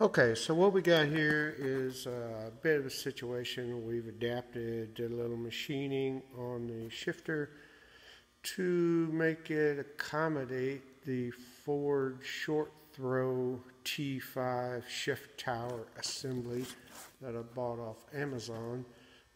Okay, so what we got here is a bit of a situation. We've adapted a little machining on the shifter to make it accommodate the Ford short throw T5 shift tower assembly that I bought off Amazon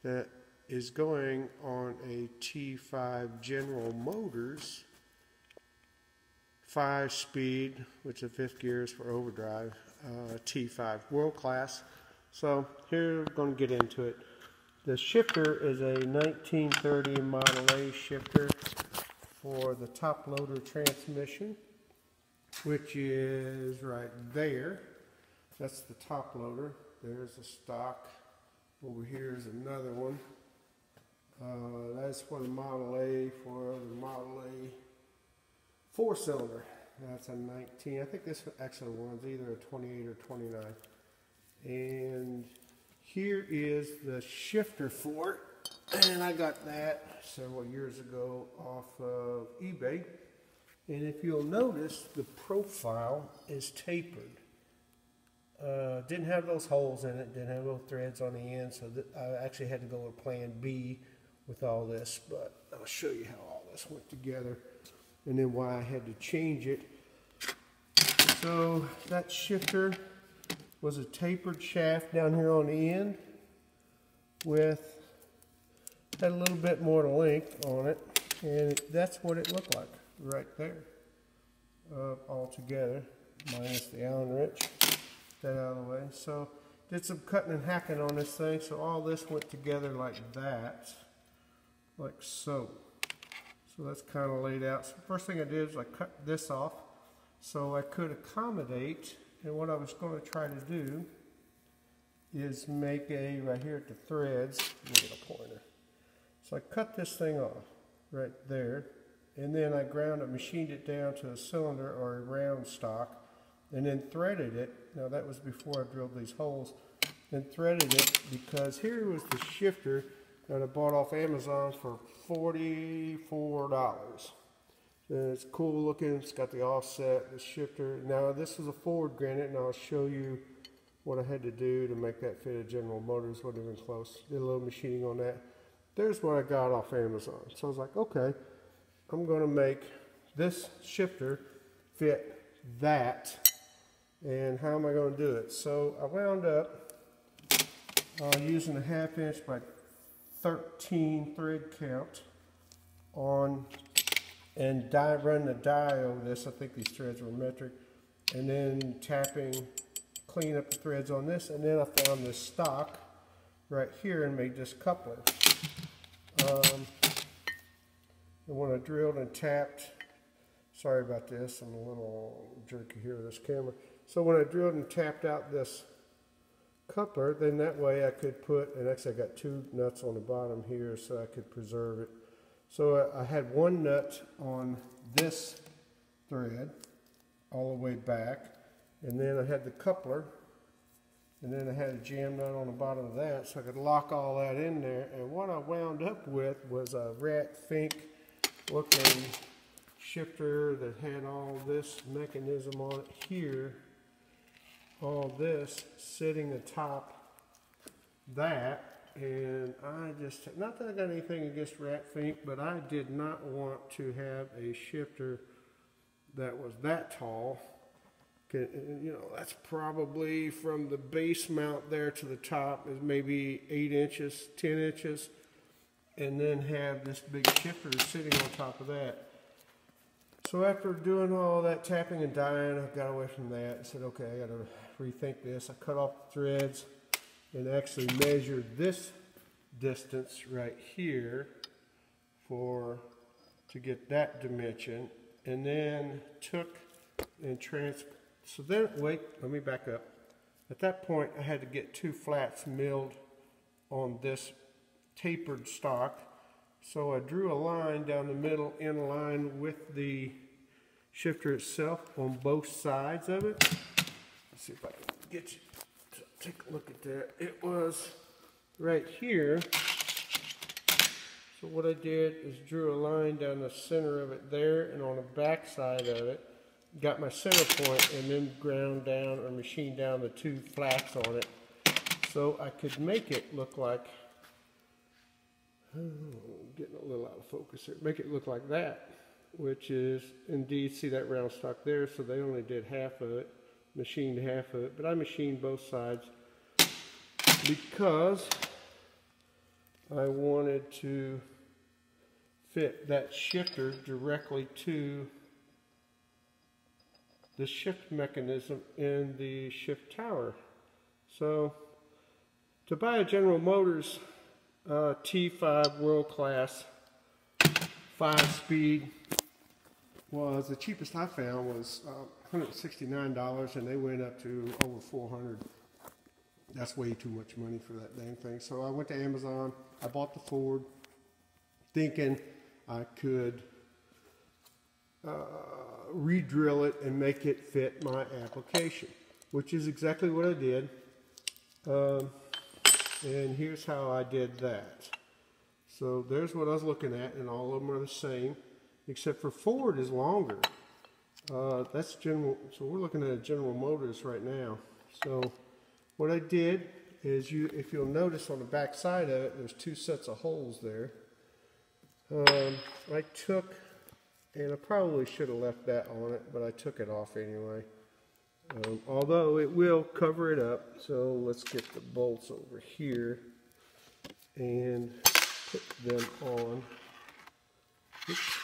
that is going on a T5 General Motors 5-speed, which the fifth gear is for overdrive, T5 world class. So here we're going to get into it. The shifter is a 1930 Model A shifter for the top loader transmission, which is right there. That's the top loader. There's the stock. Over here is another one. That's for the Model A, for the Model A 4-cylinder. That's a 19. I think this actually one's either a 28 or 29. And here is the shifter for it. And I got that several years ago off of eBay. And if you'll notice, the profile is tapered. Didn't have those holes in it, didn't have those threads on the end, so I actually had to go with plan B with all this, but I'll show you how all this went together and then why I had to change it. So that shifter was a tapered shaft down here on the end had a little bit more length on it, and that's what it looked like right there, all together, minus the Allen wrench. That out of the way. So did some cutting and hacking on this thing, so all this went together like that, like so. So that's kind of laid out. So first thing I did is I cut this off so I could accommodate, and what I was going to try to do is make a, right here at the threads, let me get a pointer. So I cut this thing off right there, and then I machined it down to a cylinder or a round stock, and then threaded it. Now that was before I drilled these holes. And threaded it because here was the shifter that I bought off Amazon for $44. And it's cool looking. It's got the offset, the shifter. Now this is a Ford granite, and I'll show you what I had to do to make that fit a General Motors. Wasn't even close. Did a little machining on that. There's what I got off Amazon. So I was like, okay, I'm going to make this shifter fit that. And how am I going to do it? So I wound up using a 1/2 inch by 13 thread count on, and run the die over this. I think these threads were metric. And then clean up the threads on this. And then I found this stock right here and made this coupler. And when I drilled and tapped, sorry about this, I'm a little jerky here with this camera. So when I drilled and tapped out this coupler, then that way I could put, and actually I got 2 nuts on the bottom here so I could preserve it. So I had 1 nut on this thread all the way back, and then I had the coupler, and then I had a jam nut on the bottom of that so I could lock all that in there. And what I wound up with was a rat fink looking shifter that had all this mechanism on it here, all this sitting atop that. And I just, not that I got anything against rat fink, but I did not want to have a shifter that was that tall. You know, that's probably from the base mount there to the top is maybe 8 inches, 10 inches, and then have this big shifter sitting on top of that. So after doing all that tapping and dyeing, I got away from that. I said, okay, I got to rethink this. I cut off the threads and actually measured this distance right here to get that dimension, and then took and so then, wait, let me back up. At that point, I had to get 2 flats milled on this tapered stock. So I drew a line down the middle in line with the shifter itself on both sides of it. Let's see if I can get you to take a look at that. It was right here. So what I did is drew a line down the center of it there and on the back side of it. got my center point and then ground down or machined down the two flats on it so I could make it look like, getting a little out of focus here, make it look like that, which is indeed, see that round stock there, so they only did half of it, machined half of it, but I machined both sides because I wanted to fit that shifter directly to the shift mechanism in the shift tower. So to buy a General Motors T5 World Class 5-speed was the cheapest I found was $169, and they went up to over $400. That's way too much money for that dang thing. So I went to Amazon, I bought the Ford, thinking I could re-drill it and make it fit my application, which is exactly what I did. And here's how I did that. So there's what I was looking at, and all of them are the same, except for Ford is longer. That's General, so we're looking at General Motors right now. So what I did is, if you'll notice on the back side of it, there's two sets of holes there. I took, and I probably should have left that on it, but I took it off anyway. Although it will cover it up, so let's get the bolts over here and put them on. Oops.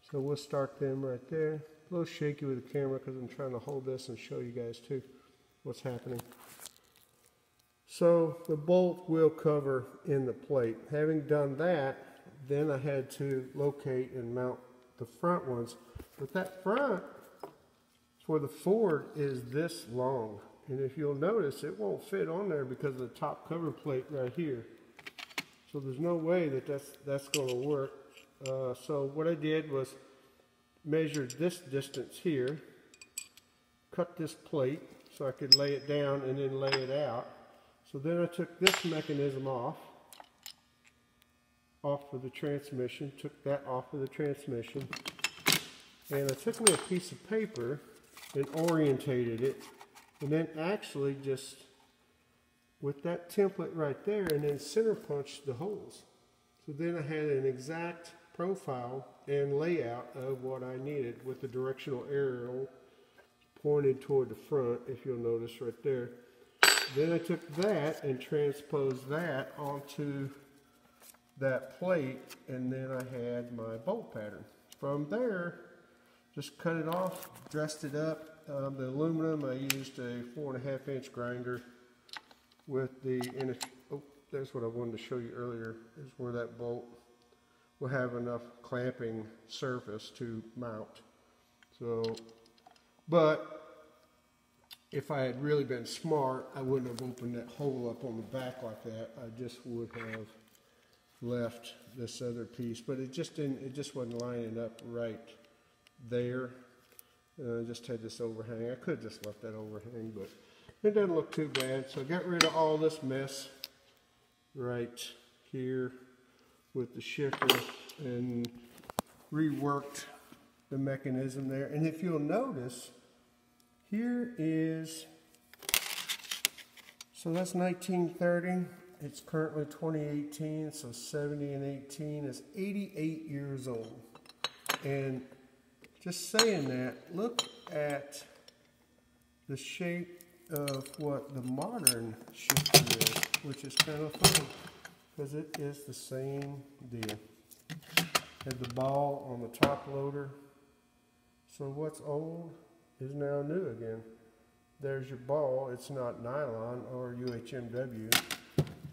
So we'll start them right there. A little shaky with the camera because I'm trying to hold this and show you guys too what's happening. So the bolt will cover in the plate. Having done that, then I had to locate and mount the front ones. But that front for the Ford is this long. And if you'll notice, it won't fit on there because of the top cover plate right here. So there's no way that that's going to work. So what I did was measure this distance here, cut this plate so I could lay it down and then lay it out. So then I took this mechanism off of the transmission, took that off of the transmission, and I took me a piece of paper and orientated it, and then actually just with that template right there, and then center punched the holes. So then I had an exact profile and layout of what I needed with the directional arrow pointed toward the front, if you'll notice right there. Then I took that and transposed that onto that plate, and then I had my bolt pattern. From there, just cut it off, dressed it up. The aluminum, I used a 4.5-inch grinder with the, oh, there's what I wanted to show you earlier, is where that bolt will have enough clamping surface to mount. So, but if I had really been smart, I wouldn't have opened that hole up on the back like that. I just would have left this other piece, but it just didn't, it just wasn't lining up right there. I just had this overhang. I could have just left that overhang, but it doesn't look too bad. So I got rid of all this mess right here with the shifter and reworked the mechanism there. And if you'll notice, here is, so that's 1930. It's currently 2018, so 70 and 18 is 88 years old. And just saying that, look at the shape of what the modern shifter is, which is kind of funny, because it is the same deal. Had the ball on the top loader, so what's old is now new again. There's your ball. It's not nylon or UHMW,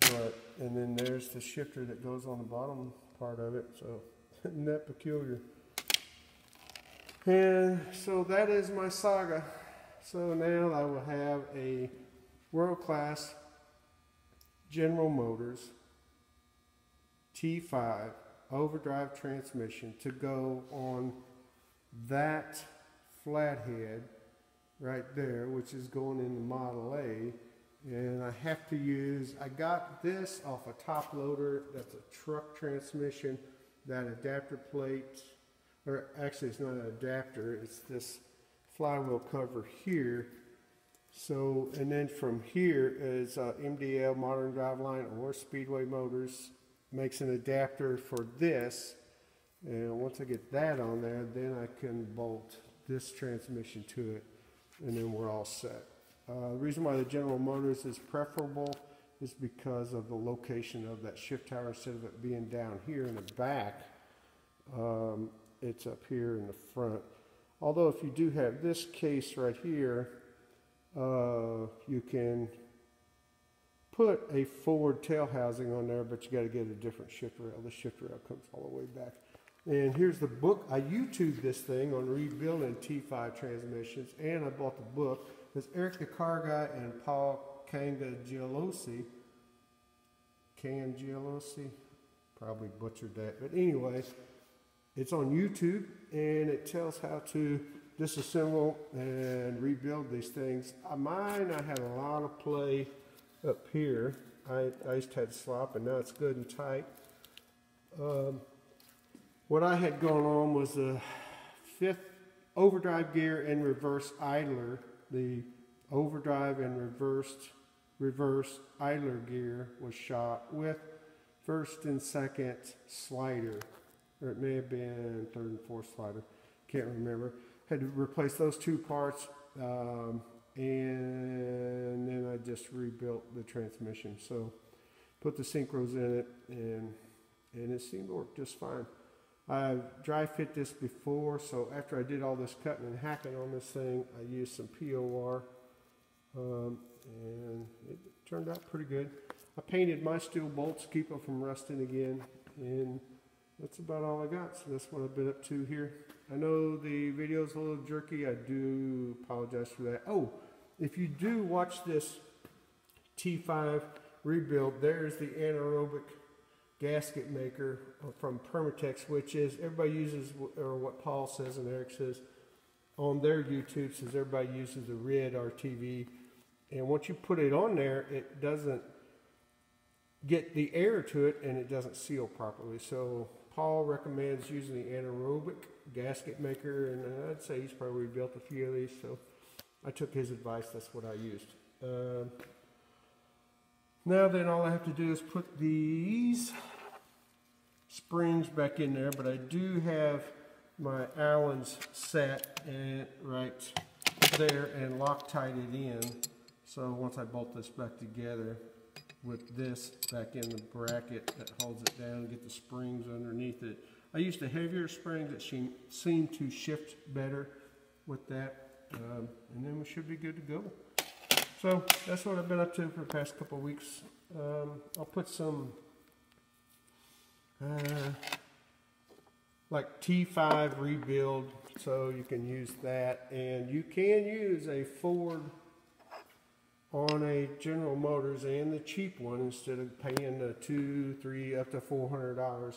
but, and then there's the shifter that goes on the bottom part of it. So isn't that peculiar? And so that is my saga. So now I will have a world-class General Motors T5 overdrive transmission to go on that flathead right there, which is going in the Model A. And I have to use, I got this off a top loader. That's a truck transmission. That adapter plate or actually it's not an adapter, it's this flywheel cover here. So, and then from here is MDL, Modern Driveline, or Speedway Motors makes an adapter for this. And once I get that on there, then I can bolt this transmission to it, and then we're all set. The reason why the General Motors is preferable is because of the location of that shift tower. Instead of it being down here in the back, it's up here in the front. Although if you do have this case right here, you can put a forward tail housing on there, but you got to get a different shift rail. The shift rail comes all the way back. And here's the book. I YouTubed this thing on rebuilding T5 transmissions, and I bought the book. It's Eric the Car Guy and Paul Cangialosi. Probably butchered that. But anyway, it's on YouTube, and it tells how to disassemble and rebuild these things. Mine, I had a lot of play up here. I used to have slop, and now it's good and tight. What I had going on was the 5th overdrive gear and reverse idler. The overdrive and reverse idler gear was shot with 1st and 2nd slider, or it may have been 3rd and 4th slider, can't remember. Had to replace those two parts, and then I just rebuilt the transmission. So put the synchros in it, and it seemed to work just fine. I've dry fit this before, so after I did all this cutting and hacking on this thing, I used some POR, and it turned out pretty good. I painted my steel bolts, keep them from rusting again, and that's about all I got. So that's what I've been up to here. I know the video's a little jerky. I do apologize for that. Oh, if you do watch this T5 rebuild, there's the anaerobic gasket maker from Permatex, which is, everybody uses, or what Paul says and Eric says on their YouTube, says everybody uses a red RTV, and once you put it on there, it doesn't get the air to it, and it doesn't seal properly. So Paul recommends using the anaerobic gasket maker, and I'd say he's probably rebuilt a few of these, so I took his advice. That's what I used. Now then, all I have to do is put these springs back in there, but I do have my Allens set and right there and Loctited in. So once I bolt this back together with this back in the bracket that holds it down, get the springs underneath it. I used a heavier spring that seemed to shift better with that, and then we should be good to go. So that's what I've been up to for the past couple of weeks. I'll put some like T5 rebuild, so you can use that, and you can use a Ford on a General Motors and the cheap one instead of paying the $200, $300, up to $400.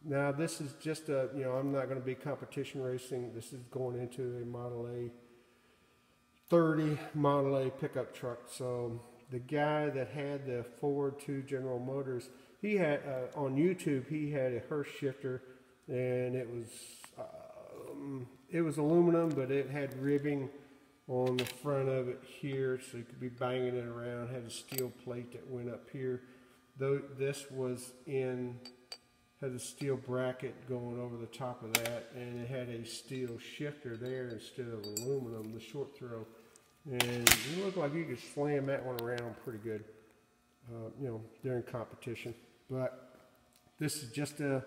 Now this is just a, I'm not going to be competition racing. This is going into a Model A 30 Model A pickup truck. So the guy that had the Ford 2 General Motors, he had on YouTube, he had a Hurst shifter, and it was aluminum, but it had ribbing on the front of it here, so you could be banging it around. It had a steel plate that went up here. Though this was had a steel bracket going over the top of that, and it had a steel shifter there instead of aluminum, the short throw. And it looked like you could slam that one around pretty good, during competition. But this is just to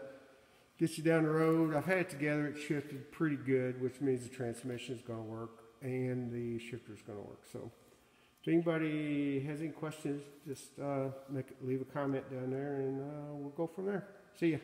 get you down the road. I've had it together, it shifted pretty good, which means the transmission is going to work and the shifter is going to work. So if anybody has any questions, just leave a comment down there, and we'll go from there. See ya.